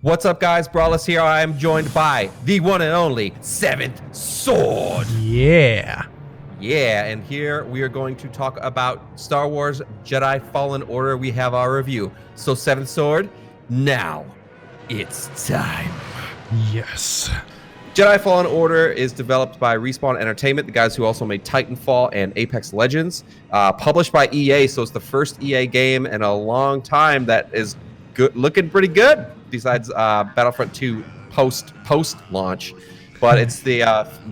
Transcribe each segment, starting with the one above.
What's up, guys? Brallus here. I am joined by the one and only Seventh Sword. Yeah. Yeah, and here we are going to talk about Star Wars Jedi Fallen Order. We have our review. So, Seventh Sword, now it's time. Yes. Jedi Fallen Order is developed by Respawn Entertainment, the guys who also made Titanfall and Apex Legends. Published by EA, so it's the first EA game in a long time that is good, looking pretty good. Besides Battlefront 2 post launch, but it's the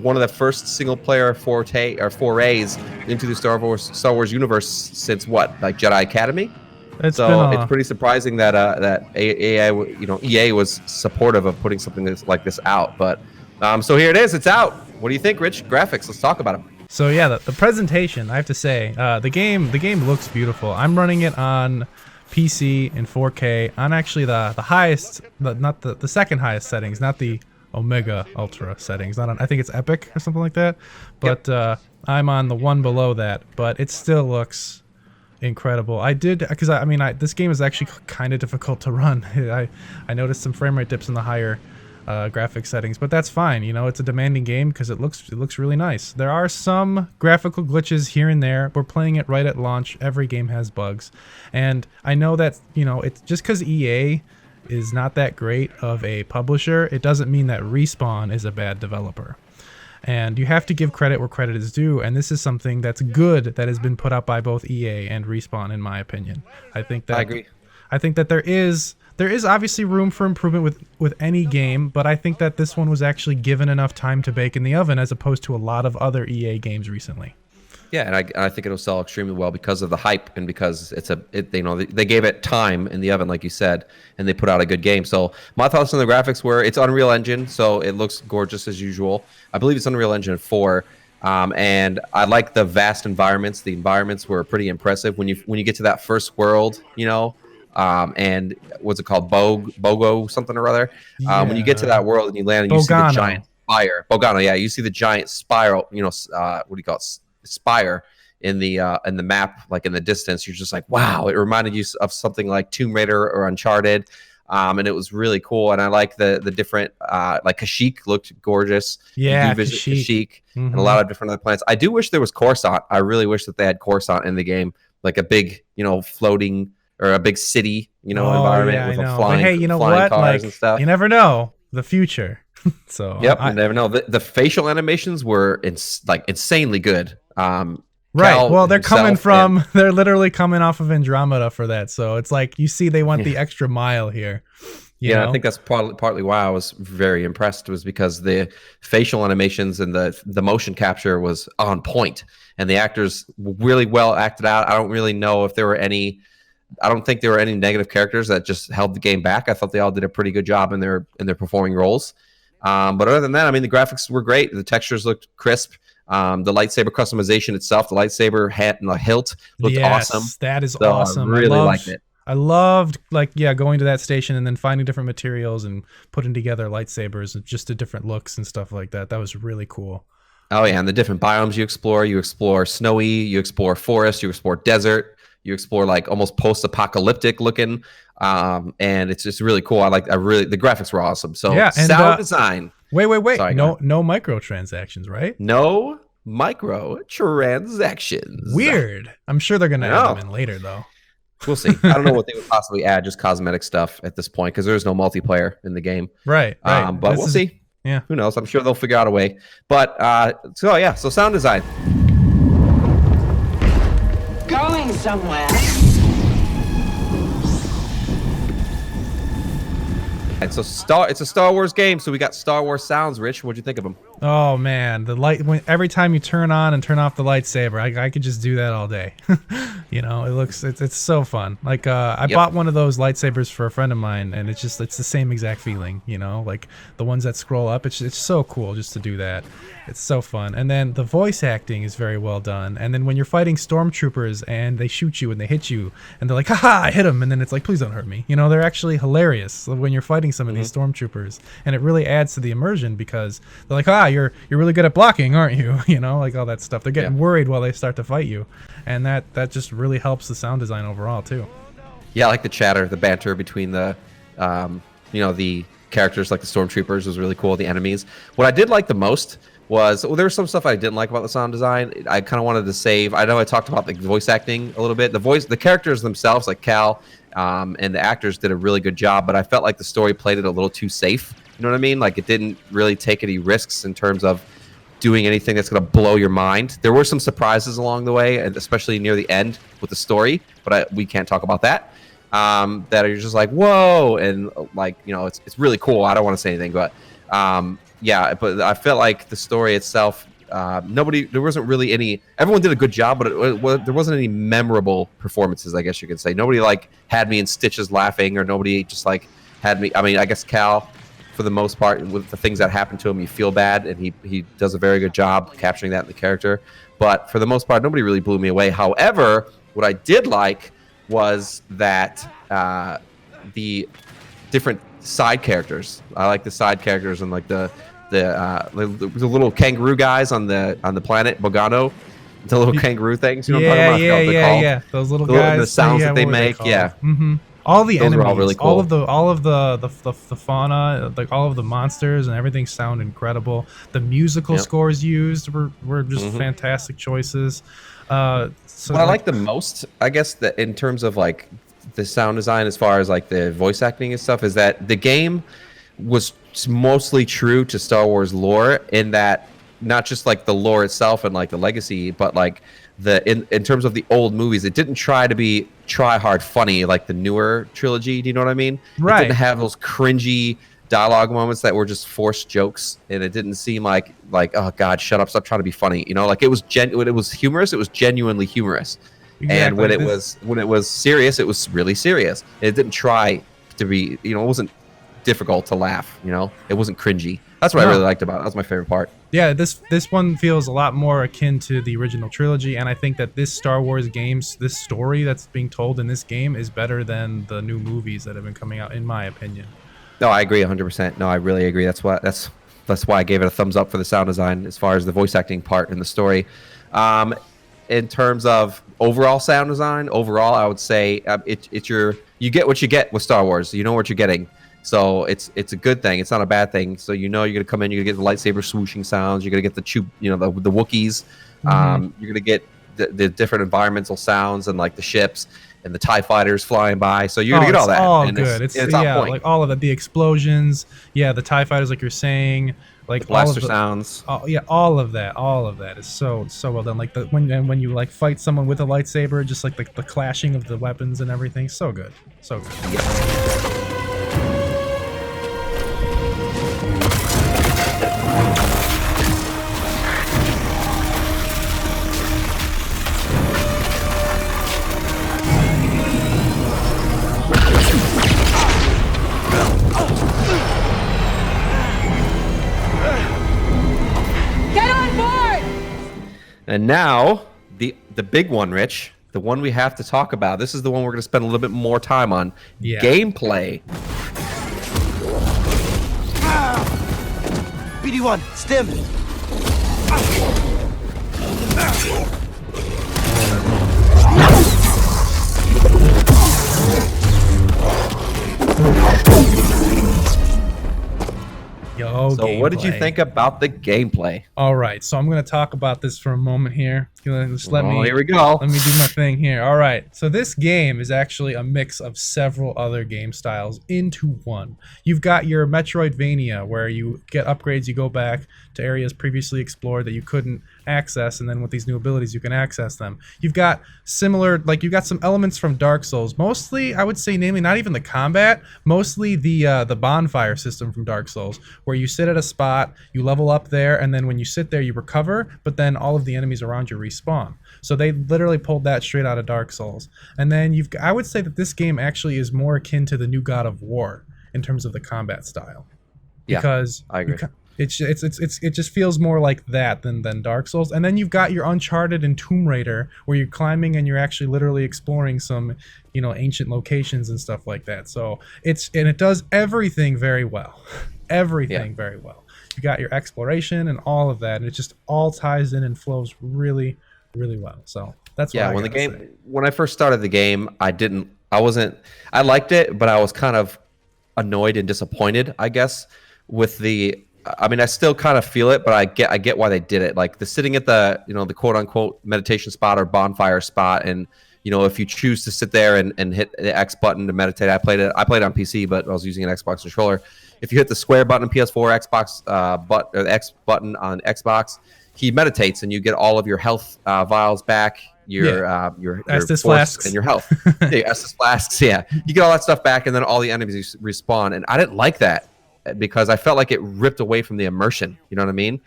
one of the first single player forays into the Star Wars universe since what, like Jedi Academy. It's pretty surprising that EA was supportive of putting something like this out. But so here it is, it's out. What do you think, Rich? Graphics, let's talk about them. So yeah, the presentation, I have to say, the game looks beautiful. I'm running it on PC in 4K on actually the highest, not the second highest settings, not the Omega Ultra settings. Not on, I think it's Epic or something like that. But I'm on the one below that. But it still looks incredible. This game is actually kind of difficult to run. I noticed some frame rate dips in the higher graphic settings, but that's fine. You know, it's a demanding game because it looks really nice. There are some graphical glitches here and there. We're playing it right at launch. Every game has bugs, and I know that, you know, it's just because EA is not that great of a publisher, it doesn't mean that Respawn is a bad developer. And you have to give credit where credit is due, and this is something that's good that has been put out by both EA and Respawn, in my opinion. I agree. I think that there is obviously room for improvement with any game, but I think that this one was actually given enough time to bake in the oven as opposed to a lot of other EA games recently. Yeah, and I think it'll sell extremely well because of the hype and because they gave it time in the oven, like you said, and they put out a good game. So my thoughts on the graphics were it's Unreal Engine, so it looks gorgeous as usual. I believe it's Unreal Engine 4. And I like the vast environments. The environments were pretty impressive when you get to that first world, you know. And what's it called? Bogo something or other. When you get to that world and you land and you see the giant spire. Bogano, yeah. You see the giant spiral, you know, what do you call it? Spire in the map, like in the distance. You're just like, wow. It reminded you of something like Tomb Raider or Uncharted. And it was really cool. And I like the different, like Kashyyyk looked gorgeous. Yeah, you do visit Kashyyyk and a lot of different other planets. I do wish there was Coruscant. I really wish that they had Coruscant in the game, like a big, you know, floating or a big city, you know, environment with flying, hey, you know flying what? cars and stuff. You never know the future. So yep, you never know. The facial animations were insanely good. Right. Well, they're literally coming off of Andromeda for that. So it's like, you see, they went the extra mile here. You know? I think that's partly why I was very impressed, was because the facial animations and the motion capture was on point, and the actors really well acted out. I don't really know if there were any. I don't think there were any negative characters that just held the game back. I thought they all did a pretty good job in their performing roles. But other than that, I mean, the graphics were great. The textures looked crisp. The lightsaber customization itself, the lightsaber hilt looked awesome. That is awesome. I really liked it. I loved, going to that station and then finding different materials and putting together lightsabers and just the different looks and stuff like that. That was really cool. Oh yeah, and the different biomes you explore snowy, you explore forest, you explore desert. You explore like almost post-apocalyptic looking, and it's just really cool. The graphics were awesome. So yeah, and sound design. Wait. Sorry, no microtransactions, right? No microtransactions. Weird. I'm sure they're gonna add them in later though. We'll see. I don't know what they would possibly add, just cosmetic stuff at this point, because there's no multiplayer in the game. Right. But we'll see. Yeah. Who knows? I'm sure they'll figure out a way. But so sound design. Going somewhere. And so it's a Star Wars game, so we got Star Wars sounds. Rich, what'd you think of them? Oh man, every time you turn on and turn off the lightsaber, I could just do that all day. You know, it's so fun. Like I bought one of those lightsabers for a friend of mine, and it's the same exact feeling. You know, like the ones that scroll up. It's so cool just to do that. It's so fun. And then the voice acting is very well done. And then when you're fighting stormtroopers and they shoot you and they hit you and they're like, haha, I hit them, and then it's like, please don't hurt me. You know, they're actually hilarious when you're fighting some of these stormtroopers, and it really adds to the immersion because they're like, you're really good at blocking, aren't you? You know, like all that stuff. They're getting worried while they start to fight you, and that just really helps the sound design overall too. Yeah, I like the chatter, the banter between the the characters like the stormtroopers was really cool. The enemies. What I did like the most was there was some stuff I didn't like about the sound design. I kind of wanted to save. I know I talked about the voice acting a little bit. The characters themselves, like Cal, and the actors did a really good job. But I felt like the story played it a little too safe. You know what I mean? Like it didn't really take any risks in terms of doing anything that's going to blow your mind. There were some surprises along the way, and especially near the end with the story. But we can't talk about that. That are just like whoa, and like it's really cool. I don't want to say anything, but. Yeah, but I felt like the story itself, there wasn't really any. Everyone did a good job, but there wasn't any memorable performances. I guess you could say nobody like had me in stitches laughing, or nobody just like had me. I mean, I guess Cal, for the most part, with the things that happened to him, you feel bad, and he does a very good job capturing that in the character. But for the most part, nobody really blew me away. However, what I did like was that the different side characters. I like the side characters and like the little kangaroo guys on the planet Bogano, the little kangaroo things. You know what I'm talking about? Yeah. Those little guys. The sounds that they make. Yeah. Mm-hmm. All the Those enemies, are all really cool. all of the fauna, like all of the monsters and everything sound incredible. The musical scores used were just fantastic choices. So what I like the most, I guess, that in terms of like the sound design as far as like the voice acting and stuff, is that the game was mostly true to Star Wars lore, in that not just like the lore itself and like the legacy, but like in terms of the old movies, it didn't try to be try hard funny like the newer trilogy. Do you know what I mean? Right. It didn't have those cringy dialogue moments that were just forced jokes, and it didn't seem like oh god, shut up, stop trying to be funny. Like it was when it was humorous, it was genuinely humorous. Exactly. And when it was serious, it was really serious. It didn't try to be, it wasn't difficult to laugh. It wasn't cringy. That's what I really liked about it. That was my favorite part. Yeah, this one feels a lot more akin to the original trilogy, and I think that this Star Wars games, this story that's being told in this game, is better than the new movies that have been coming out, in my opinion. No, I agree 100%. No, I really agree. That's why I gave it a thumbs up for the sound design as far as the voice acting part in the story. In terms of overall sound design, I would say you get what you get with Star Wars. You know what you're getting, so it's a good thing. It's not a bad thing. So you're gonna come in, you're gonna get the lightsaber swooshing sounds. You're gonna get the the Wookiees. You're gonna get the different environmental sounds and like the ships and the TIE fighters flying by. So you're gonna get all that. All and good. It's on point. Like all of it. The explosions. Yeah, the TIE fighters, like you're saying. Like the blaster sounds. All of that is so well done. Like when you like fight someone with a lightsaber, just like the clashing of the weapons and everything. So good. Yeah. And now, the big one, Rich, the one we have to talk about. This is the one we're going to spend a little bit more time on. Yeah. Gameplay. BD1, stim. So what did you think about the gameplay? All right, so I'm going to talk about this for a moment here. Just here we go. Let me do my thing here. All right, so this game is actually a mix of several other game styles into one. You've got your Metroidvania, where you get upgrades, you go back to areas previously explored that you couldn't access, and then with these new abilities you can access them. You've got you've got some elements from Dark Souls, mostly I would say, namely not even the combat, mostly the bonfire system from Dark Souls, where you sit at a spot, you level up there, and then when you sit there you recover, but then all of the enemies around you respawn. So they literally pulled that straight out of Dark Souls. And then I would say that this game actually is more akin to the new God of War in terms of the combat style. Yeah, because I agree. It just feels more like that than Dark Souls. And then you've got your Uncharted and Tomb Raider, where you're climbing and you're actually literally exploring some, ancient locations and stuff like that. So it does everything very well. Very well. You got your exploration and all of that, and it just all ties in and flows really, really well. So that's what when I first started the game, I liked it, but I was kind of annoyed and disappointed, I guess, with the. I mean, I still kind of feel it, but I get why they did it. Like the sitting at the the quote unquote meditation spot or bonfire spot, and if you choose to sit there and hit the X button to meditate, I played it on PC, but I was using an Xbox controller. If you hit the square button on PS4, Xbox or the X button on Xbox, he meditates and you get all of your health vials back, your Estus flasks and your health. Yeah, Estus flasks, yeah. You get all that stuff back, and then all the enemies respawn. And I didn't like that because I felt like it ripped away from the immersion. You know what I mean?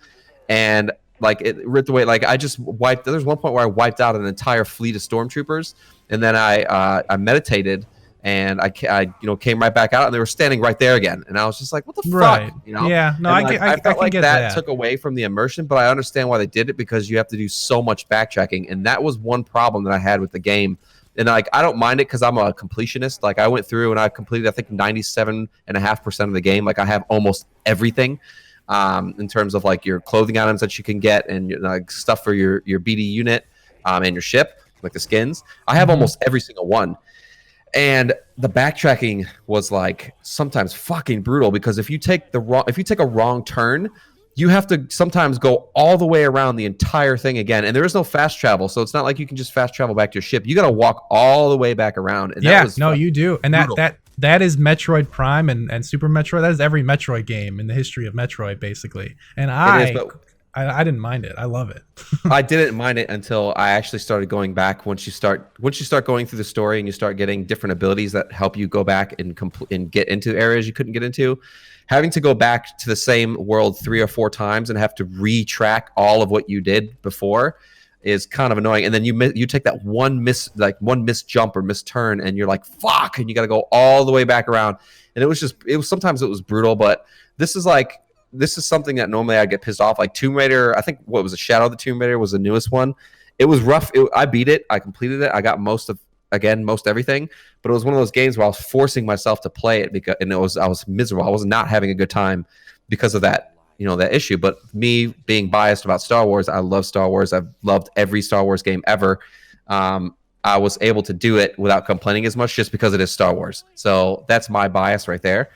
And like it ripped away. Like I just wiped. There's one point where I wiped out an entire fleet of stormtroopers, and then I meditated. And I came right back out, and they were standing right there again. And I was just like, "What the fuck?" Yeah. No, and I felt like get that took away from the immersion, but I understand why they did it because you have to do so much backtracking, and that was one problem that I had with the game. And like, I don't mind it because I'm a completionist. Like, I went through and I completed, I think, 97.5% of the game. Like, I have almost everything in terms of like your clothing items that you can get and like stuff for your BD unit and your ship, like the skins. I have almost every single one. And the backtracking was like sometimes fucking brutal because if you take a wrong turn, you have to sometimes go all the way around the entire thing again. And there is no fast travel, so it's not like you can just fast travel back to your ship. You got to walk all the way back around. And you do. And brutal. that is Metroid Prime and Super Metroid. That is every Metroid game in the history of Metroid, basically. And I didn't mind it. I love it. I didn't mind it until I actually started going back. Once you start going through the story and you start getting different abilities that help you go back and get into areas you couldn't get into, having to go back to the same world 3 or 4 times and have to retrack all of what you did before is kind of annoying. And then you take that one missed jump or missed turn, and you're like, fuck, and you got to go all the way back around. And sometimes it was brutal, but this is something that normally I get pissed off. Like Tomb Raider, I think Shadow of the Tomb Raider was the newest one. It was rough. I beat it. I completed it. I got most everything. But it was one of those games where I was forcing myself to play it I was miserable. I was not having a good time because of that, that issue. But me being biased about Star Wars, I love Star Wars. I've loved every Star Wars game ever. I was able to do it without complaining as much just because it is Star Wars. So that's my bias right there.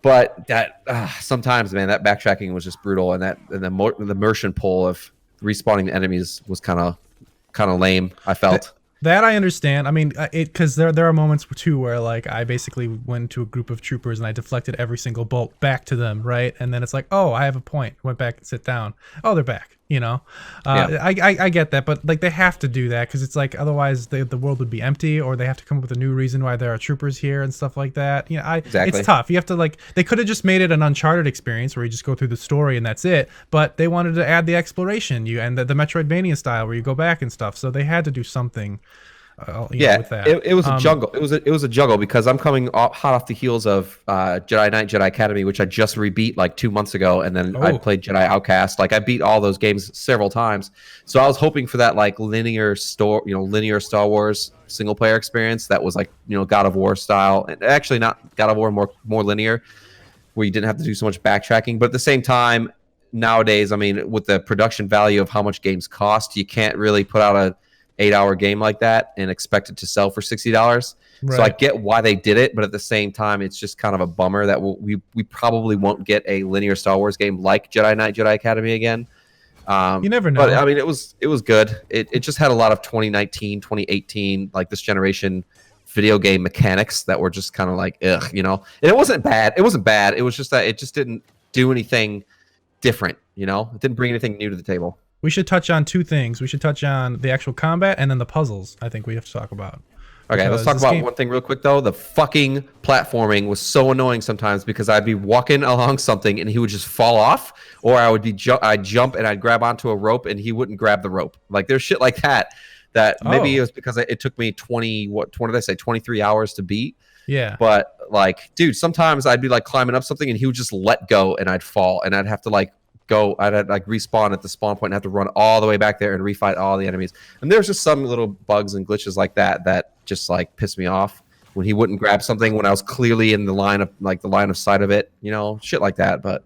But that sometimes, man, that backtracking was just brutal, and the immersion pull of respawning the enemies was kind of lame. I felt that I understand. I mean, because there are moments too where like I basically went to a group of troopers and I deflected every single bolt back to them, right? And then it's like, oh, I have a point. Went back and sit down. Oh, they're back. Yeah. I get that, but like they have to do that because it's like otherwise the world would be empty, or they have to come up with a new reason why there are troopers here and stuff like that. Exactly. It's tough. You have to they could have just made it an Uncharted experience where you just go through the story and that's it. But they wanted to add the exploration, and the Metroidvania style where you go back and stuff. So they had to do something. With that. It was a jungle. It was a juggle because I'm coming hot off the heels of Jedi Knight, Jedi Academy, which I just rebeat like 2 months ago, and then I played Jedi Outcast. Like I beat all those games several times, so I was hoping for that like linear Star Wars single player experience that was like God of War style, and actually not God of War, more linear, where you didn't have to do so much backtracking. But at the same time, nowadays, I mean, with the production value of how much games cost, you can't really put out a 8-hour game like that and expect it to sell for $60. Right. So I get why they did it, but at the same time, it's just kind of a bummer that we probably won't get a linear Star Wars game like Jedi Knight, Jedi Academy again. You never know. But I mean, it was good. It just had a lot of 2019, 2018, like this generation video game mechanics that were just kind of like, ugh, And it wasn't bad. It wasn't bad. It was just that it just didn't do anything different. It didn't bring anything new to the table. We should touch on 2 things. We should touch on the actual combat and then the puzzles. I think we have to talk about. Okay, let's talk about one thing real quick though. The fucking platforming was so annoying sometimes because I'd be walking along something and he would just fall off, or I'd jump and I'd grab onto a rope and he wouldn't grab the rope. Like there's shit like that. Maybe it was because it took me 23 hours to beat. Yeah. But like, dude, sometimes I'd be like climbing up something and he would just let go and I'd fall and I'd have to like I'd like respawn at the spawn point and have to run all the way back there and refight all the enemies. And there's just some little bugs and glitches like that just like pissed me off when he wouldn't grab something when I was clearly in the line of sight of it, shit like that. But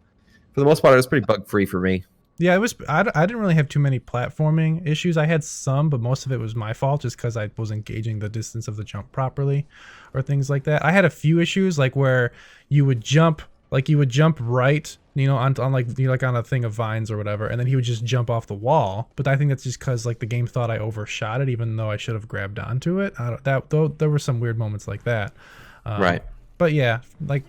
for the most part, it was pretty bug free for me. Yeah, it was. I didn't really have too many platforming issues. I had some, but most of it was my fault, just because I wasn't gauging the distance of the jump properly, or things like that. I had a few issues, like where you would jump, right, on like like on a thing of vines or whatever, and then he would just jump off the wall. But I think that's just because like the game thought I overshot it, even though I should have grabbed onto it. Though there were some weird moments like that. Right. But yeah, like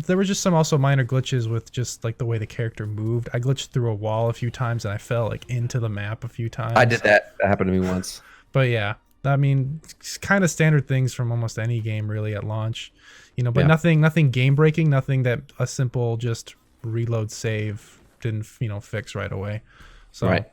there were just some also minor glitches with just like the way the character moved. I glitched through a wall a few times and I fell like into the map a few times. I did that. That happened to me once. But yeah, I mean, it's kind of standard things from almost any game really at launch, but nothing game breaking, nothing that a simple just reload save didn't, fix right away. So. Right.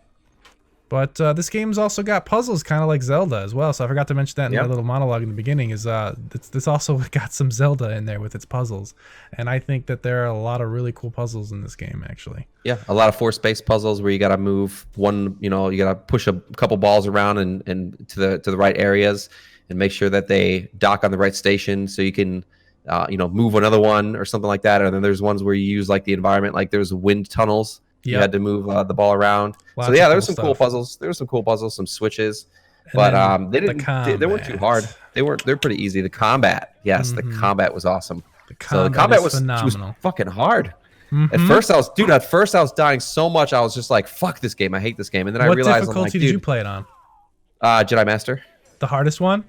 But this game's also got puzzles, kind of like Zelda as well. So I forgot to mention that in my little monologue in the beginning. Is this also got some Zelda in there with its puzzles, and I think that there are a lot of really cool puzzles in this game, actually. Yeah, a lot of force-based puzzles where you got to move one. You got to push a couple balls around and to the right areas, and make sure that they dock on the right station, so you can move another one or something like that. And then there's ones where you use like the environment, like there's wind tunnels. You had to move the ball around. So yeah, there were some cool puzzles. There were some cool puzzles, some switches, but they weren't too hard. They're pretty easy. The combat, yes, the combat was awesome. The combat was phenomenal. Was fucking hard. At first I was dying so much. I was just like, fuck this game. I hate this game. And then I realized, what difficulty did you play it on? Jedi Master. The hardest one?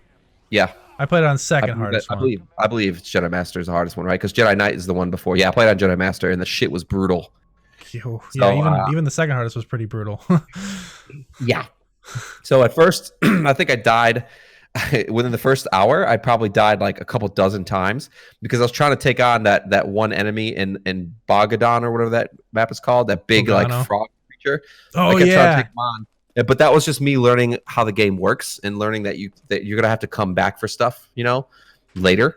Yeah. I played it on second hardest one. I believe Jedi Master is the hardest one, right? Because Jedi Knight is the one before. Yeah, I played on Jedi Master, and the shit was brutal. Even the second hardest was pretty brutal. Yeah. So at first, I think I died within the first hour. I probably died like a couple dozen times because I was trying to take on that one enemy in Bogadon or whatever that map is called, that big like frog creature. Oh, I kept trying to take him on. But that was just me learning how the game works and learning that you're gonna have to come back for stuff, later.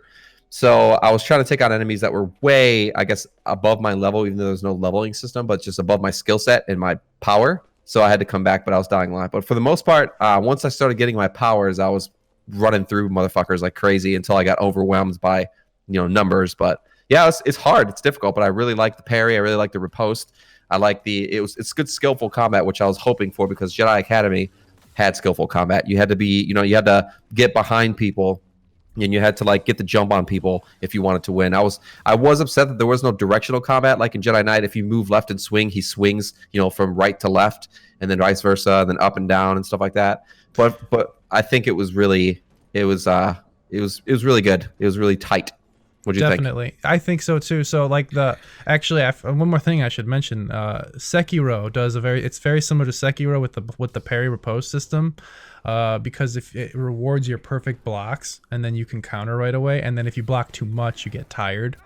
So I was trying to take on enemies that were way, I guess, above my level, even though there's no leveling system, but just above my skill set and my power. So I had to come back, but I was dying a lot. But for the most part, once I started getting my powers, I was running through motherfuckers like crazy until I got overwhelmed by, numbers. But yeah, it's hard, it's difficult, but I really like the parry. I really like the riposte. I like it's good skillful combat, which I was hoping for because Jedi Academy had skillful combat. You had to be, you had to get behind people. And you had to like get the jump on people if you wanted to win. I was upset that there was no directional combat like in Jedi Knight. If you move left and swing, he swings, from right to left, and then vice versa, and then up and down and stuff like that. But I think it was really really good. It was really tight. What do you think? Definitely, I think so too. So like one more thing I should mention. Sekiro does it's very similar to Sekiro with the parry riposte system. Because if it rewards your perfect blocks and then you can counter right away, and then if you block too much you get tired.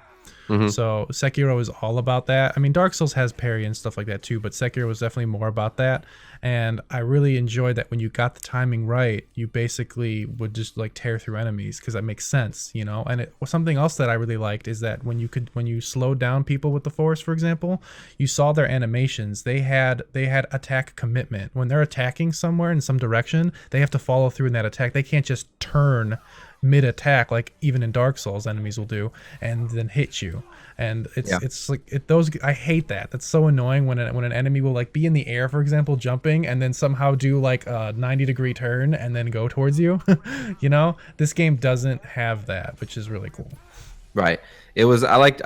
So Sekiro is all about that. I mean, Dark Souls has parry and stuff like that too, but Sekiro was definitely more about that. And I really enjoyed that when you got the timing right, you basically would just like tear through enemies because that makes sense, And something else that I really liked is that when you slowed down people with the Force, for example, you saw their animations. They had attack commitment. When they're attacking somewhere in some direction, they have to follow through in that attack. They can't just turn mid-attack like even in Dark Souls enemies will do and then hit you. And it's like I hate that. That's so annoying when an enemy will like be in the air, for example, jumping, and then somehow do like a 90-degree turn and then go towards you. This game doesn't have that, which is really cool. Right. I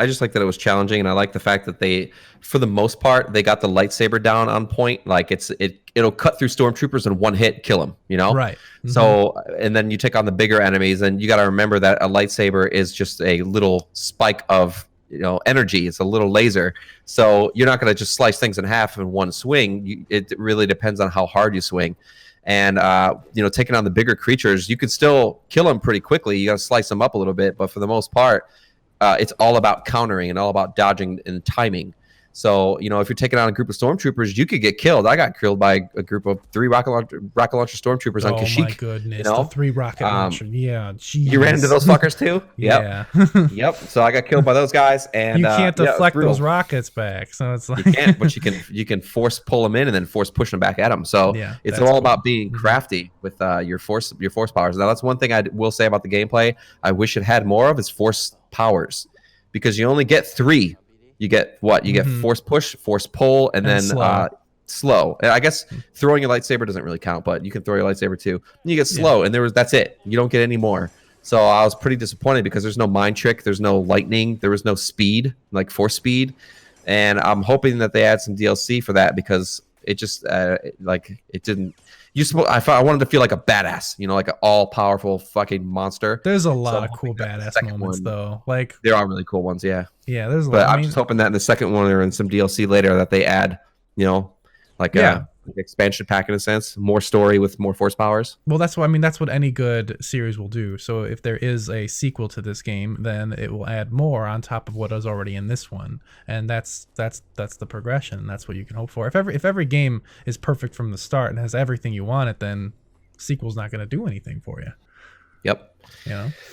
just like that it was challenging, and I like the fact that they, for the most part, they got the lightsaber down on point. Like it'll cut through stormtroopers in one hit, kill them, Right. So, and then you take on the bigger enemies, and you got to remember that a lightsaber is just a little spike of, energy. It's a little laser. So you're not going to just slice things in half in one swing. It really depends on how hard you swing. And, taking on the bigger creatures, you could still kill them pretty quickly. You got to slice them up a little bit. But for the most part, it's all about countering and all about dodging and timing. So, if you're taking on a group of stormtroopers, you could get killed. I got killed by a group of 3 rocket launcher stormtroopers on Kashyyyk. Oh, my goodness. The 3 rocket launcher. Yeah. Geez. You ran into those fuckers, too? Yeah. Yep. So I got killed by those guys. And you can't deflect those rockets back. So it's like... You can't, but you can force pull them in and then force push them back at them. So it's all about being crafty with your force powers. Now, that's one thing I will say about the gameplay. I wish it had more of is force powers, because you only get 3. You get what? You get force push, force pull, and then slow. And I guess throwing a lightsaber doesn't really count, but you can throw your lightsaber too. And you get slow, and that's it. You don't get any more. So I was pretty disappointed because there's no mind trick, there's no lightning, there was no speed, like force speed, and I'm hoping that they add some DLC for that because it just it didn't. I wanted to feel like a badass, like an all-powerful fucking monster. There's a lot of cool badass moments, though. Like there are really cool ones, yeah. Yeah, there's a lot. But I'm just hoping that in the second one or in some DLC later that they add, like expansion pack in a sense, more story with more force powers. Well, that's what any good series will do. So if there is a sequel to this game, then it will add more on top of what is already in this one, and that's the progression. That's what you can hope for. If every game is perfect from the start and has everything you want it, then sequel's not going to do anything for you. Yep.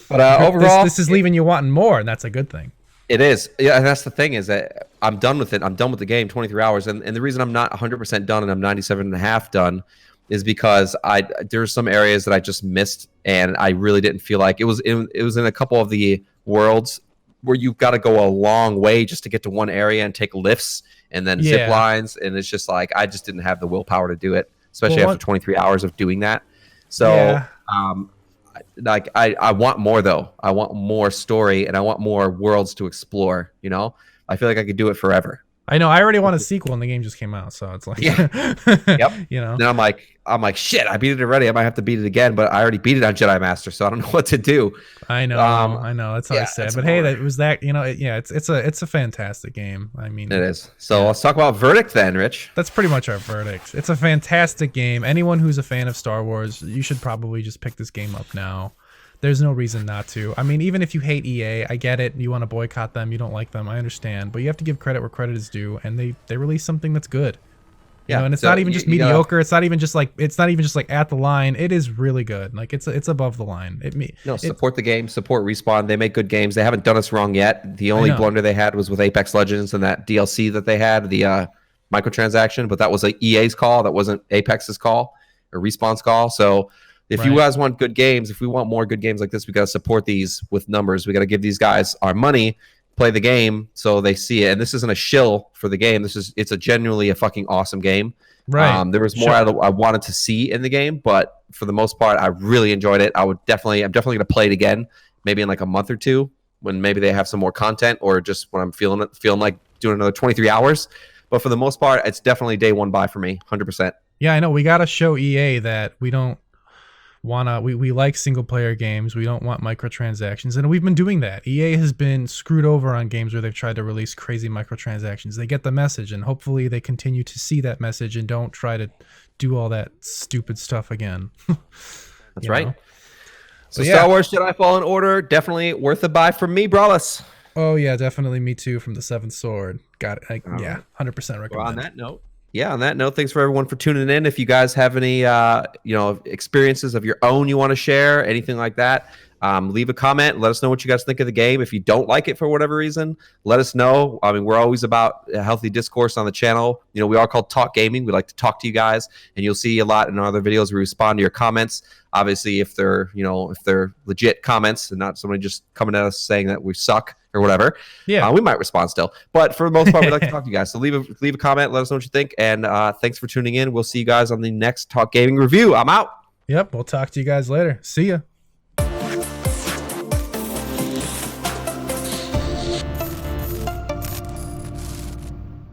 But overall, this is leaving you wanting more, and that's a good thing. It is. Yeah, and that's the thing is that I'm done with it. I'm done with the game, 23 hours. And the reason I'm not 100% done and I'm 97.5 done is because there's some areas that I just missed and I really didn't feel like it was in a couple of the worlds where you've got to go a long way just to get to one area and take lifts and then zip lines. And it's just like I just didn't have the willpower to do it, especially after 23 hours of doing that. So I want more though. I want more story and I want more worlds to explore. I feel like I could do it forever. I know. I already want a sequel, and the game just came out, so it's like, yep. Then I'm like, shit. I beat it already. I might have to beat it again, but I already beat it on Jedi Master, so I don't know what to do. I know. That's how I said. But hey, that was that. It's a fantastic game. I mean, it is. So let's talk about verdict then, Rich. That's pretty much our verdict. It's a fantastic game. Anyone who's a fan of Star Wars, you should probably just pick this game up now. There's no reason not to. I mean, even if you hate EA, I get it. You want to boycott them. You don't like them. I understand. But you have to give credit where credit is due, and they release something that's good. And it's not even just mediocre. It's not even just like at the line. It is really good. Like it's above the line. Support the game. Support Respawn. They make good games. They haven't done us wrong yet. The only blunder they had was with Apex Legends and that DLC that they had, the microtransaction. But that was EA's call. That wasn't Apex's call or Respawn's call. So. If you guys want good games, if we want more good games like this, we got to support these with numbers. We got to give these guys our money, play the game so they see it. And this isn't a shill for the game. It's a genuinely a fucking awesome game. Right. There was more I wanted to see in the game, but for the most part, I really enjoyed it. I'm definitely going to play it again, maybe in like a month or two when maybe they have some more content or just when I'm feeling like doing another 23 hours. But for the most part, it's definitely day one buy for me, 100%. Yeah, I know. We got to show EA that we don't we like single player games. We don't want microtransactions, and we've been doing that. EA has been screwed over on games where they've tried to release crazy microtransactions. They get the message, and hopefully they continue to see that message and don't try to do all that stupid stuff again. That's right. So Star Wars Jedi Fallen Order, definitely worth a buy for me, Brallus. Oh yeah, definitely me too. From the Seventh Sword, got it. 100% recommend. Well, on that note, thanks for everyone for tuning in. If you guys have any, experiences of your own you want to share, anything like that, leave a comment. Let us know what you guys think of the game. If you don't like it for whatever reason, let us know. I mean, we're always about a healthy discourse on the channel. We are called Talk Gaming. We like to talk to you guys, and you'll see a lot in our other videos. We respond to your comments. Obviously, if they're legit comments and not somebody just coming at us saying that we suck or whatever, we might respond still. But for the most part, we like to talk to you guys. So leave a comment. Let us know what you think. And thanks for tuning in. We'll see you guys on the next Talk Gaming review. I'm out. Yep. We'll talk to you guys later. See ya.